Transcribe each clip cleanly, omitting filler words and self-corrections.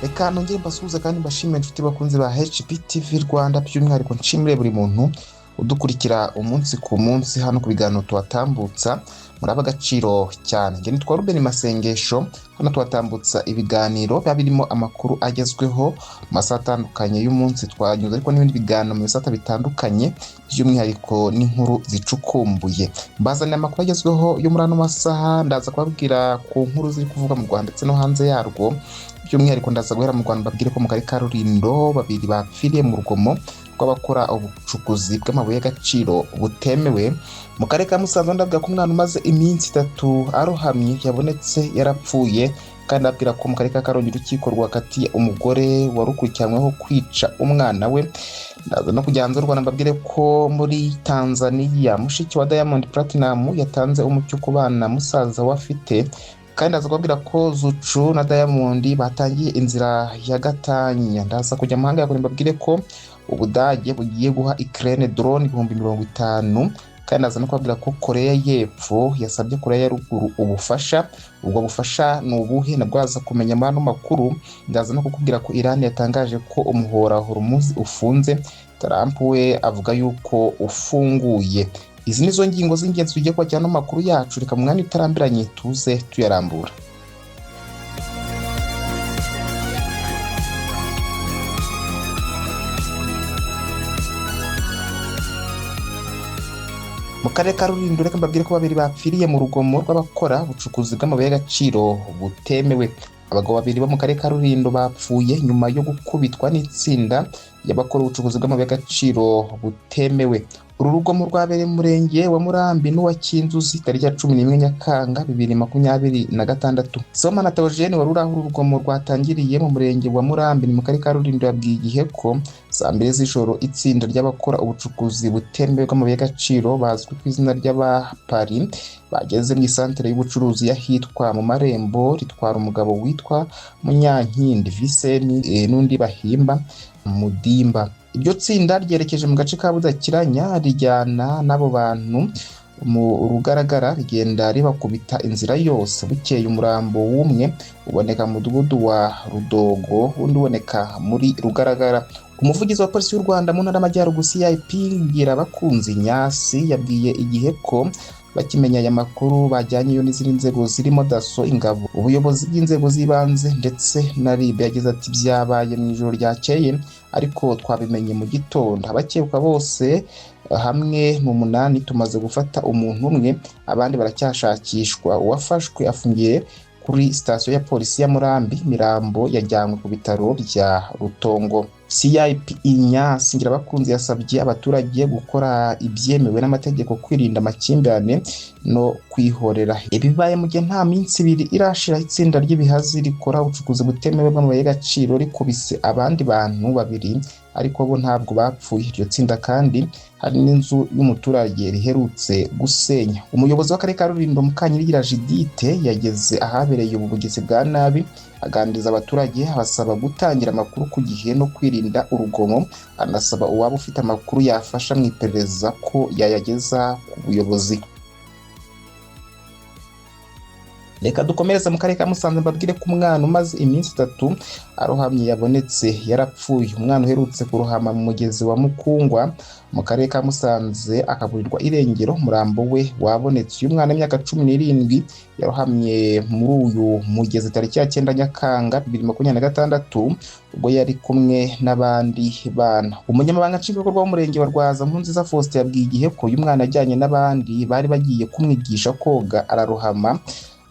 Reka nongere mbasuhuze kandi mbashimire inshuti bakunzi ba HPTV Rwanda, by'umwihariko nshimire buri muntu udukurikira umunsi ku munsi hano ku biganiro tuhatambutsa. Muraba agaciro cyane. Nge nitwa Ruben Masengesho, hano tuhatambutsa ibiganiro biba birimo amakuru agezweho mu masaha atandukanye y'umunsi, twanyuze ariko n'ibindi biganiro mu bisata bitandukanye, by'umwihariko n'inkuru zicukumbuye. Mbazanira amakuru agezweho yo muri ano masaha, ndaza kubabwira ku nkuru ziri kuvuga mu Rwanda ndetse no hanze yarwo. By'umwihariko ndaza guhera mu Rwanda babwire ko mu karere ka Rulindo babiri bapfiriye mu rugomo rw'abakora ubucukuzi bw'amabuye y'agaciro butemewe. Mu karere ka Musanze ndavuga ko umwana umaze iminsi 3 arohamye yabonetse yarapfuye, kandi abwira ko mu karere ka Karongi urukiko rwakatiye umugore warukurikiranyweho kwica umwana we. Ndaza no kujya hanze y'u Rwanda mbabwire ko muri Tanzania mushiki wa Diamond Platinum yatanze umucyo ku bana musaza we afite, kandi ndaza kubabwira ko Zucu na Diamond batangiye inzira ya gatanya. Ndaza kujya mu mahanga mbabwire ko Ubudage bugiye guha Ukraine drone 50,000, kandi ndaza no kubabwira ko Korea y'Epfo yasabye Korea ya Ruguru ubufasha. Ubwo bufasha ni ubuhe? Nabwo aza kumenya amano makuru. Ndaza no kukubwira ko Iran yatangaje ko umuhora Hormuz ufunze, Trump we avuga yuko ufunguye. Izi nizo ngingo z'ingenzi tugiye kwakira no makuru yacu. Reka mu mwanya utarambiranye tuze tuyarambura. Mu karere ka Rulindo reka mbabwire ko babiri bapfiriye mu rugomo rw'abakora ubucukuzi bw'amabuye y'agaciro butemewe. Abagabo babiri bo mu karere ka Rulindo bapfuye nyuma yo gukubitwa n'itsinda y'abakora ubucukuzi bw'amabuye y'agaciro butemewe. Uru rugomo rwabereye mu murenge wa Murambi n'uwa Kinzuzi tariki ya 11 Nyakanga 2026. Somana Theogene wari uraho uru rugomo rwatangiriye mu murenge wa Murambi ni mu karere ka Rulindo yabwiye igihe ko saa 2 z'ijoro itsinda ry'abakora ubucukuzi butemewe bw'amabuye y'agaciro bazwi ku izina ry'abapari bageze mu isantere y'ubucuruzi yahitwa mu Marembo ritwara umugabo witwa Munyankindi Viseni n'undi bahimba Mudimba. Iryo tsinda ryerekeje mu gace ka Budakiranya rijyana n'abo bantu mu rugaragara, rigenda ribakubita inzira yose. Bukeye umurambo w'umwe uboneka mu mudugudu wa Rudogo, undi uboneka muri Rugaragara. Umuvugizi wa polisi y'u Rwanda mu ntara y'Amajyaruguru CIP Ngirabakunzi Nyasi yabwiye igihe ko bakimenya aya makuru bajyanye yo n'izindi nzego zirimo Dasso, ingabo, ubuyobozi bw'inzego z'ibanze ndetse na RIB. Yagize ati byabaye mu ijoro ryakeye ariko twabimenye mu gitondo. Abakekwa bose hamwe mu 8 tumaze gufata umuntu umwe, abandi baracyashakishwa. Uwafashwe afungiye kuri sitasiyo ya polisi ya Murambi, mirambo yajyanywe ku bitaro bya Rutongo. CIP Inyasi Ngirabakunzi yasabye abaturage gukora ibyemewe n'amategeko, kwirinda amakimbirane no kwihorera. Ibibaye mu gihe nta minsi 2 irashira itsinda ry'ibihazi rikora ubucukuzi butemewe bw'amabuye y'agaciro rikubise abandi bantu babiri, ariko bo ntabwo bapfuye. Iryo tsinda kandi hari n'inzu y'umuturage riherutse gusenya. Umuyobozi w'akarere ka Rulindo Mukanyirigira Judith yageze ahabereye ubu bugizi bwa nabi, aganiriza abaturage abasaba gutangira amakuru ku gihe no kwirinda urugomo. Anasaba uwaba ufite amakuru yafasha mu iperereza ko yayageza ku buyobozi. Reka dukomereza mu karere ka Musanze mbabwire ko umwana umaze iminsi 3 arohamye yabonetse yarapfuye. Umwana uherutse kurohama mu mugezi wa Mukungwa mu karere ka Musanze akaburirwa irengero, murambo we wabonetse. Uyu mwana w'imyaka 17 yarohamye muri uyu mugezi tariki ya 9 Nyakanga 2026 ubwo yari kumwe n'abandi bana. Umunyamabanga nshingwabikorwa w'umurenge wa Rwaza Nkunziza Faustin yabwiye igihe ko uyu mwana ajyanye n'abandi bari bagiye kumwigisha koga ararohama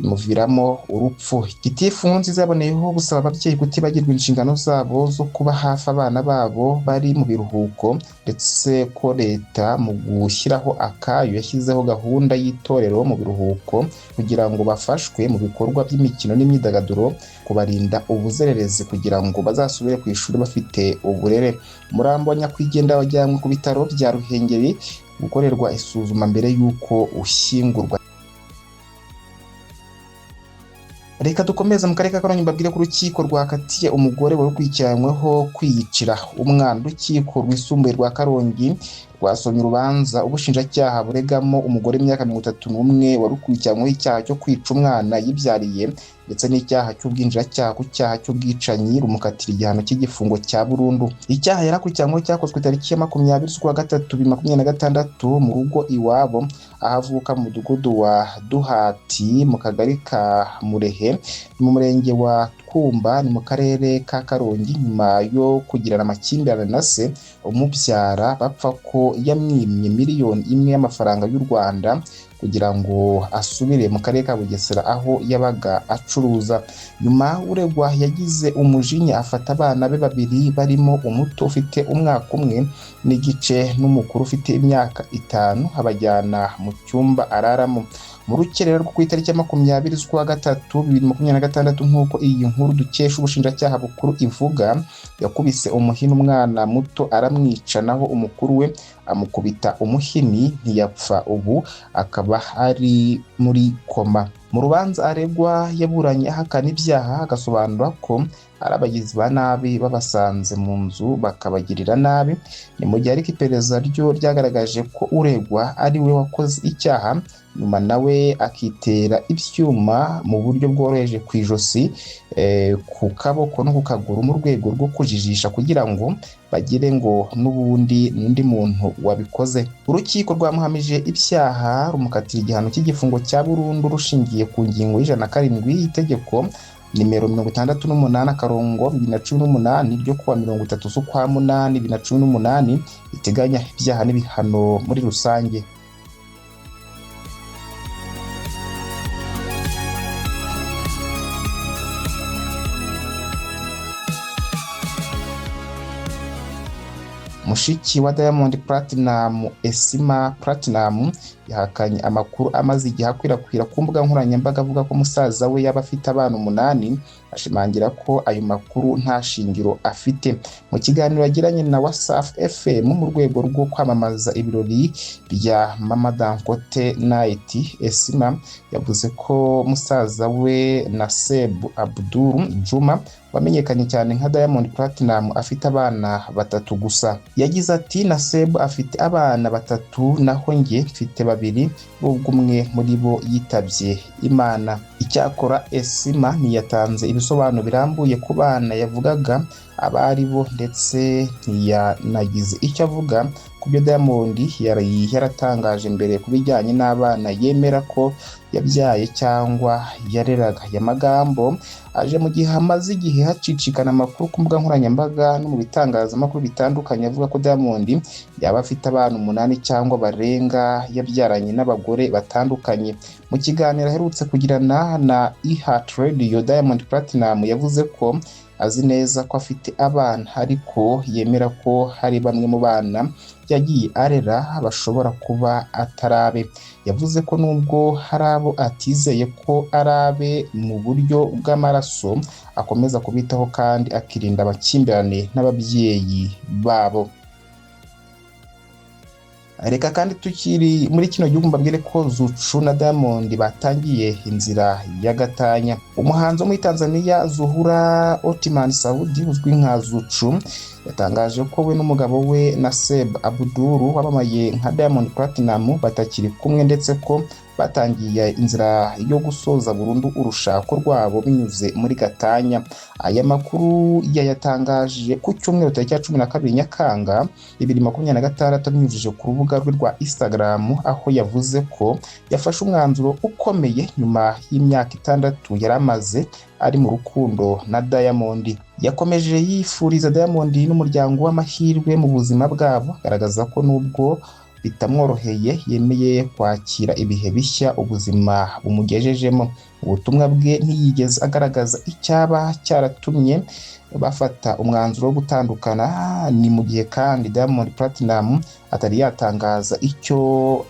bimuviramo urupfu. Gitifu Nkunziza yaboneyeho gusaba ababyeyi kutibagirwa inshingano zabo zo kuba hafi abana babo bari mu biruhuko, ndetse ko leta mu gushyiraho akayo yashyizeho gahunda y'itorero mu biruhuko kugira ngo bafashwe mu bikorwa by'imikino n'imyidagaduro, kubarinda ubuzererezi kugira ngo bazasubire ku ishuri bafite uburere. Umurambo wa nyakwigendera wajyanywe ku bitaro bya Ruhengeri gukorerwa isuzuma mbere y'uko ushyingurwa. Reka dukomeza mu karere ka Karongi mbabwire ko urukiko rwakatiye umugore wari ukurikiranyweho kwiyicira umwana. Urukiko rwisumbuye rwa Karongi rwasomye urubanza ubushinjacyaha buregamo umugore w'imyaka 31 wari ukurikiranyweho icyaha cyo kwica umwana yibyariye ndetse n'icyaha cy'ubwinjiracyaha ku cyaha cy'ubwicanyi rumukatira igihano cy'igifungo cya burundu. Icyaha yarakurikiranyweho cyakozwe tariki ya 20 z'ukwa gatatu 2026 mu rugo iwabo ahavuka mu mudugudu wa Duhati mu kagari ka Murehe mu murenge wa Twumba ni mu karere ka Karongi, nyuma yo kugirana amakimbirane na se umubyara bapfa ko yamwimye miliyoni imwe y'amafaranga y'u Rwanda kugira ngo asubire mu karere ka Bugesera aho yabaga acuruza. Nyuma uregwa yagize umujinya afata abana be babiri barimo umuto ufite umwaka umwe n'igice n'umukuru ufite imyaka 5 abajyana mu cyumba araramo. Mu rukerera rwo ku itariki ya 20 z'ukwa gatatu 2026 nk'uko iyi nkuru dukesha ubushinjacyaha bukuru ivuga, yakubise umuhini umwana muto aramwica, naho umukuru we amukubita umuhini ntiyapfa, ubu akaba ari muri koma. Mu rubanza aregwa yaburanye ahakana ibyaha agasobanura ko ari abagizi ba nabi babasanze mu nzu bakabagirira nabi. Ni mu gihe ariko iperereza ryo ryagaragaje ko uregwa ari we wakoze icyaha, nyuma nawe akitera ibyuma mu buryo bworoheje ku ijosi, ku kaboko no ku kaguru mu rwego rwo kujijisha kugira ngo bagire ngo n'ubundi n'undi muntu wabikoze. Urukiko rwamuhamije ibyaha rumukatira igihano cy'igifungo cya burundu rushingiye ku ngingo y'107 y'itegeko nimero 68/2018 ryo kuwa 30 z'ukwa 8 2018 iteganya ibyaha n'ibihano muri rusange. Mushiki wa Diamond Platinum Esima Platinum yahakanye amakuru amaze igihe akwirakwira ku mbuga nkoranyambaga avuga ko musaza we yaba afite abana 8, ashimangira ko ayo makuru nta shingiro afite. Mu kiganiro yagiranye na Wasafi FM mu rwego rwo kwamamaza ibirori bya Mama Dangote Night, Esima yavuze ko musaza we Naseb Abdul Juma wamenyekanye cyane nka Diamond Platinum afite abana 3 gusa. Yagize ati Naseb afite abana 3 naho njye mfite 2, ubwo umwe muri bo yitabye Imana. Icyakora Esima ntiyatanze ibisobanuro birambuye ku bana yavugaga abari bo, ndetse ntiyanagize icyo avuga ku byo Diamond yari yaratangaje mbere ku bijyanye n'abana yemera ko yabyaye cyangwa yareraga. Aya magambo aje mu gihe hamaze igihe hacicikana amakuru ku mbuga nkoranyambaga no mu bitangazamakuru bitandukanye avuga ko Diamond yaba afite abana 8 cyangwa barenga yabyaranye n'abagore batandukanye. Mu kiganiro aherutse kugirana na iHeart Radio, Diamond Platinum yavuze ko azi neza ko afite abana, ariko yemera ko hari bamwe mu bana yagiye arera bashobora kuba atarabe. Yavuze ko nubwo hari abo atizeye ko arabe mu buryo bw'amaraso, akomeza kubitaho kandi akirinda amakimbirane n'ababyeyi babo. Reka kandi tukiri muri kino gihugu mbabwire ko Zuchu na Diamond batangiye inzira ya gatanya. Umuhanzi wo muri Tanzania Zuhura Othman Saudi uzwi nka Zuchu yatangaje ko we n'umugabo we Naseb Abdul wabamaye nka Diamond Platinum batakiri kumwe, ndetse ko batangiye inzira yo gusoza burundu urushako rwabo binyuze muri gatanya. Aya makuru yayatangaje ku cyumweru tariki ya 12 Nyakanga 2026 binyujije ku rubuga rwe rwa Instagram, aho yavuze ko yafashe umwanzuro ukomeye nyuma y'imyaka 6 yari amaze ari mu rukundo na Diamond. Yakomeje yifuriza Diamond n'umuryango w'amahirwe mu buzima bwabo, agaragaza ko nubwo bitamworoheye yemeye kwakira ibihe bishya ubuzima bumugejejemo. Ubutumwa bwe ntiyigeze agaragaza icyaba cyaratumye bafata umwanzuro wo gutandukana. Ni mu gihe kandi Diamond Platinum atari yatangaza icyo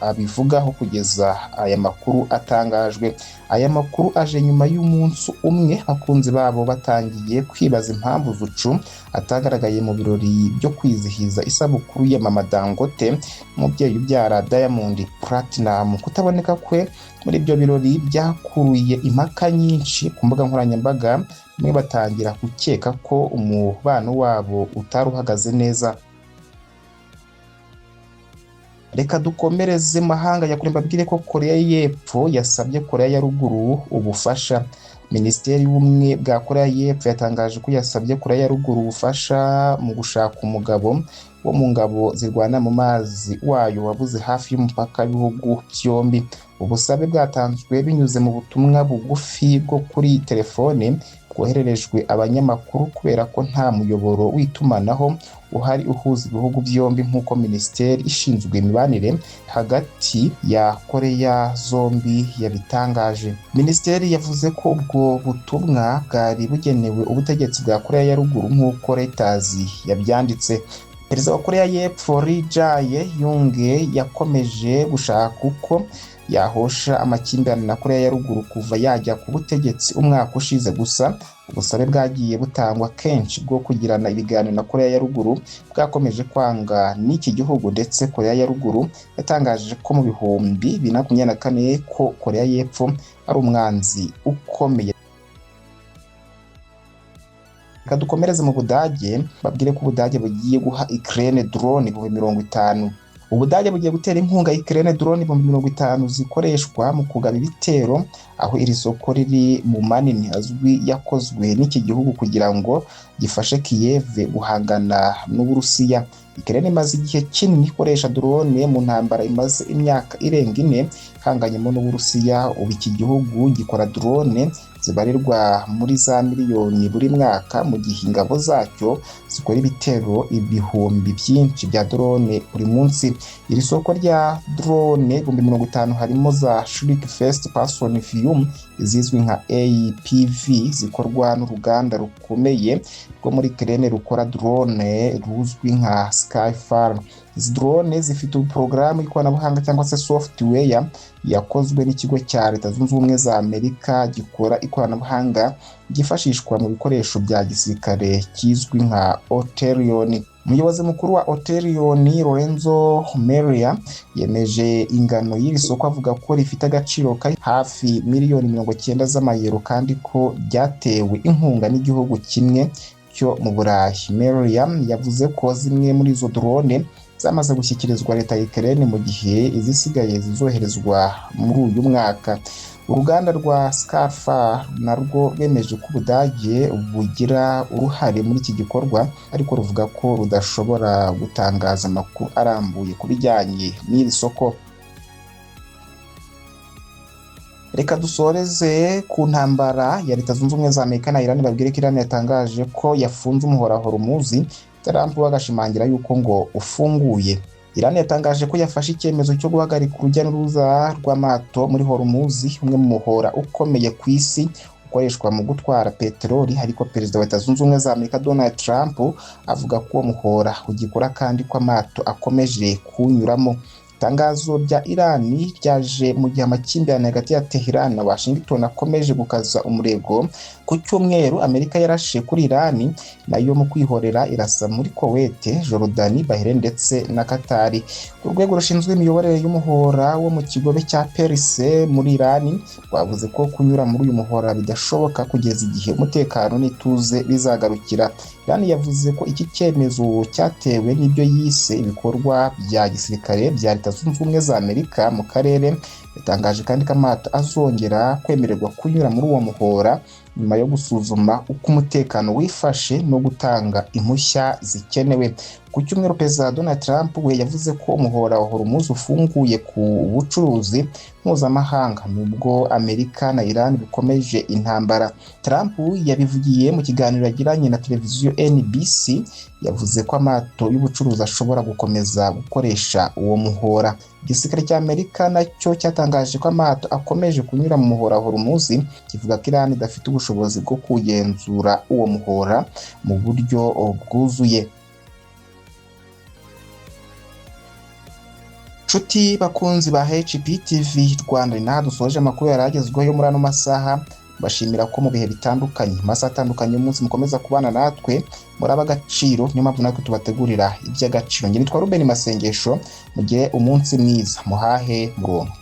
abivugaho kugeza aya makuru atangajwe. Aya makuru aje nyuma y'umunsi umwe abakunzi babo batangiye kwibaza impamvu Zuchu atagaragaye mu birori byo kwizihiza isabukuru ya Mama Dangote, umubyeyi ubyara Diamond Platinum. Kutaboneka kwe muri ibyo birori byakuruye impaka nyinshi ku mbuga nkoranyambaga, bamwe batangira gukeka ko umubano wabo utari uhagaze neza. Reka dukomereze mahanga ya kure mbabwire ko Korea y'Epfo yasabye Korea ya ruguru ubufasha. Minisiteri y'ubumwe bwa Korea y'Epfo yatangaje ko yasabye Korea ya ruguru ubufasha mu gushaka umugabo wo mu ngabo zirwana mu mazi wayo wabuze hafi y'umupaka w'ibihugu byombi. Ubusabe bwatanzwe binyuze mu butumwa bugufi bwo kuri telefone bwohererejwe abanyamakuru kubera ko nta muyoboro w'itumanaho uhari uhuza ibihugu byombi nk'uko minisiteri ishinzwe imibanire hagati ya Korea zombi yabitangaje. Minisiteri yavuze ko ubwo butumwa bwari bugenewe ubutegetsi bwa Korea ya ruguru nk'uko Reuters yabyanditse. Perezida wa Korea y'Epfo Lee Jae-yong yakomeje gushaka uko yahosha amakimbirane na Korea ya ruguru kuva yajya ku butegetsi umwaka ushize, gusa ubusabe bwagiye butangwa kenshi bwo kugirana ibiganiro na Korea ya ruguru bwakomeje kwanga n'iki gihugu, ndetse Korea ya ruguru yatangaje ko mu bihumbi 2024 ko Korea y'Epfo ari umwanzi ukomeye. Dukomereze mu Budage babwire ko Budage bugiye guha Ukraine drone 50. Ubudage bugiye gutera inkunga Ukraine drone 50 zikoreshwa mu kugaba ibitero, aho iri soko riri mu manini azwi yakozwe n'iki gihugu kugira ngo gifashe Kiev guhangana n'Uburusiya. Ukraine imaze igihe kinini ikoresha drone mu ntambara imaze imyaka irenga 4 hanganyemo n'Uburusiya. Ubu iki gihugu gikora drone zibarirwa muri za miliyoni buri mwaka, mu gihe ingabo zacyo zikora ibitero ibihumbi byinshi bya drone buri munsi. Iri soko rya drone 50 harimo za Schlick First Person View izizwi nka APV zikorwa n'uruganda rukomeye rwo muri Ukraine rukora drone ruzwi nka Skyfire. Izi drone zifite porogaramu y'ikoranabuhanga cyangwa se software yakozwe n'ikigo cya Leta Zunze Ubumwe za Amerika gikora ikoranabuhanga gifashishwa mu bikoresho bya gisirikare kizwi nka Oterion. Umuyobozi mukuru wa Oterion Lorenzo Meria yemeje ingano y'iri soko avuga ko rifite agaciro kari hafi miliyoni 90 z'amayero kandi ko ryatewe inkunga n'igihugu kimwe cyo mu Burayi. Meria yavuze ko zimwe muri izo drone zamaze gushyikirizwa Leta ya Ukraine mu gihe izisigaye zizoherezwa muri uyu mwaka. Uruganda rwa Skyfire narwo rwemeje ko Ubudage bugira uruhare muri iki gikorwa, ariko ruvuga ko rudashobora gutangaza amakuru arambuye ku bijyanye n'iri soko. Reka dusoreze ku ntambara ya Leta Zunze Ubumwe za Amerika na Iran. Babwire ko Iran yatangaje ko yafunze umuhora Hormuz, Trump agashimangira yuko ngo ufunguye. Iran yatangaje ko yafashe icyemezo cyo guhagarika urujya n'uruza rw'amato muri Hormuz, umwe mu muhora ukomeye ku isi ukoreshwa mu gutwara peteroli, ariko Perezida wa Leta Zunze Ubumwe za Amerika Donald Trump avuga ko uwo muhora ugikora kandi ko amato akomeje kunyuramo. Itangazo rya Iran ryaje mu gihe amakimbirane hagati ya Tehran na Washington akomeje gukaza umurego. Ku cyumweru Amerika yarashe kuri Iran nayo mu kwihorera irasa muri Kuwait, Jordan, Bahrain ndetse na Qatar. Urwego rushinzwe imiyoborere y'umuhora wo mu kigobe cya Perse muri Iran rwavuze ko kunyura muri uyu muhora bidashoboka kugeza igihe umutekano n'ituze bizagarukira. Iran yavuze ko iki cyemezo cyatewe n'ibyo yise ibikorwa bya gisirikare bya Leta Zunze Ubumwe za Amerika mu karere. Yatangaje kandi ko amato azongera kwemererwa kunyura muri uwo muhora nyuma yo gusuzuma uko umutekano wifashe no gutanga impushya zikenewe. Ku cyumweru Perezida Donald Trump we yavuze ko umuhora wa Hormuz ufunguye ku bucuruzi mpuzamahanga nubwo Amerika na Iran bikomeje intambara. Trump yabivugiye mu kiganiro yagiranye na televiziyo NBC, yavuze ko amato y'ubucuruzi ashobora gukomeza gukoresha uwo muhora. Igisirikare cya Amerika nacyo cyatangaje ko amato akomeje kunyura mu muhora Hormuz, kivuga ko Iran idafite ubushobozi bwo kugenzura uwo muhora mu buryo bwuzuye. Nshuti bakunzi ba HPTV Rwanda, inaha dusoje amakuru yaragezweho yo muri ano masaha. Bashimira ko mu bihe bitandukanye, masaha atandukanye umunsi mukomeza kubana natwe muri ab'agaciro, niyo mpamvu natwe tubategurira iby'agaciro. Nge nitwa Ruben Masengesho, mugire umunsi mwiza, muhahe murongo.